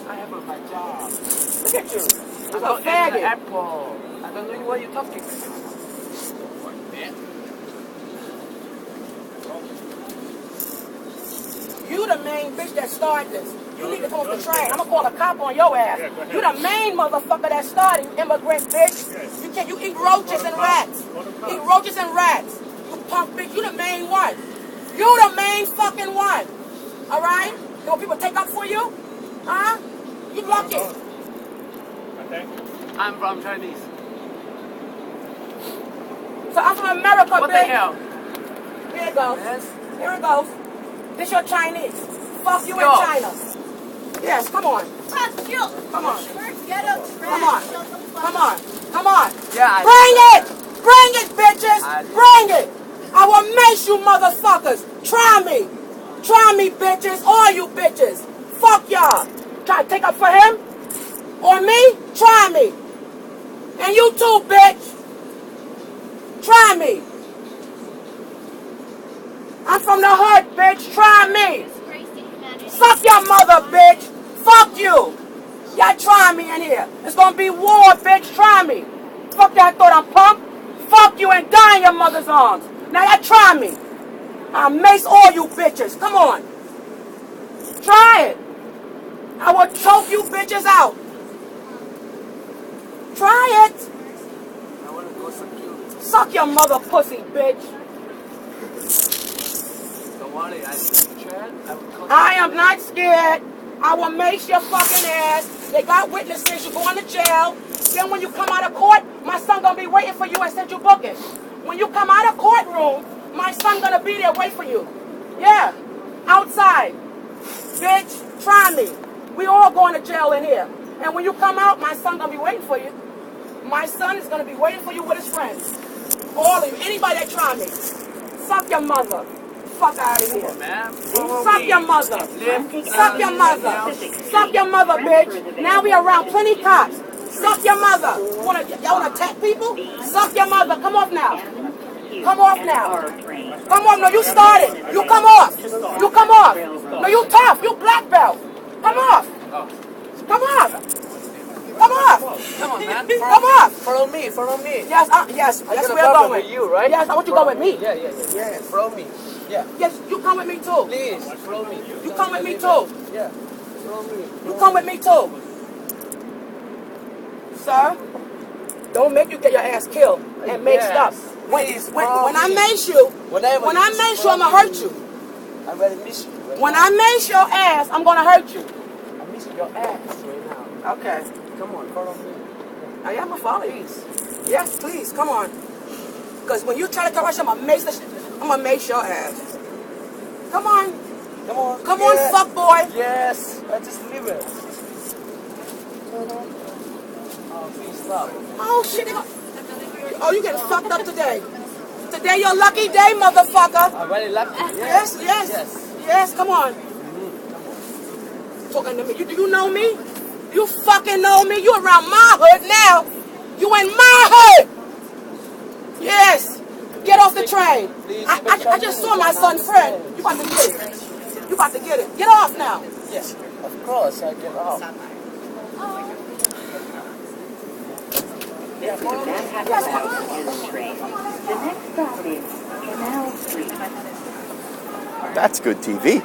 I have my job. Look at you. You're a faggot. Apple. I don't know what you're talking about. You the main bitch that started this. You need to come off the train. I'm gonna call a cop on your ass. You the main motherfucker that started, you immigrant bitch. You eat roaches and rats. Eat roaches and rats. You punk bitch. You the main one. You the main fucking one. All right? You want people to take up for you? Huh? You lucky. I'm from Chinese. So I'm from America, bitch. What the hell? Here it goes. Yes. Here it goes. This your Chinese. Fuck you in Yo. China. Yes, come on. Fuck you. Come on. Ghetto trash. Come on. Come on. Come on. Yeah. Bring it. Bring it, bitches. Bring it. I will mace you motherfuckers. Try me. Try me, bitches. All you bitches. Fuck y'all. Try to take up for him? Or me? Try me. And you too, bitch. Try me. I'm from the hood, bitch. Try me. Fuck your mother, bitch. Fuck you. Y'all try me in here. It's gonna be war, bitch. Try me. Fuck y'all thought I'm punk? Fuck you and die in your mother's arms. Now y'all try me. I'll mace all you bitches. Come on. Try it. I will choke you bitches out. Try it. I want to go suck you. Suck your mother pussy, bitch. Don't worry, I'm scared. I am not scared. I will mace your fucking ass. They got witnesses. You going to jail. Then when you come out of court, my son gonna be waiting for you and send you booking. When you come out of courtroom, my son gonna be there waiting for you. Yeah, outside. Bitch, try me. We all going to jail in here. And when you come out, my son gonna be waiting for you. My son is gonna be waiting for you with his friends. All of you, anybody that try me. Suck your mother. Fuck out of here. Suck your mother. Suck your mother. Suck your mother, bitch. Now we around plenty cops. Suck your mother. Y'all wanna attack people? Suck your mother. Come off now. Come off now. Come on. No, you started. You come off. You come off. No, you tough. You black belt. Come off. Come off. Come off. Come on, man. Come off. Follow me. Follow me. Yes, yes. That's where we're going. With you, right? Yes, I want you to go with me. Yeah. Yes, follow me. Yeah. Yes, you come with me too. Please, follow me. You come with me too. Yeah. Follow me. You come with me too. Sir, don't make you get your ass killed and maced up. When I mace you, I'ma hurt you. I really miss you. When I mace your ass, I'm gonna hurt you. I'm missing your ass right now. Okay. Come on, follow me. I am gonna follow you. Yes, please, come on. Because when you try to corrupt, I'm gonna mace your ass. Come on. Come on. Come on, fuck boy. Yes. I just leave it. Oh, please stop. Oh, shit. Oh, you getting fucked up today. Today your lucky day, motherfucker. I'm very lucky. Yes. Yes, come on. Talking to me. You know me? You fucking know me. You around my hood now. You in my hood. Yes. Get off the train. I just saw my son's friend. You about to get it. You about to get it. Get off now. Yes, of course I get off. This is the Manhattan train. The next stop is Canal Street. That's good TV.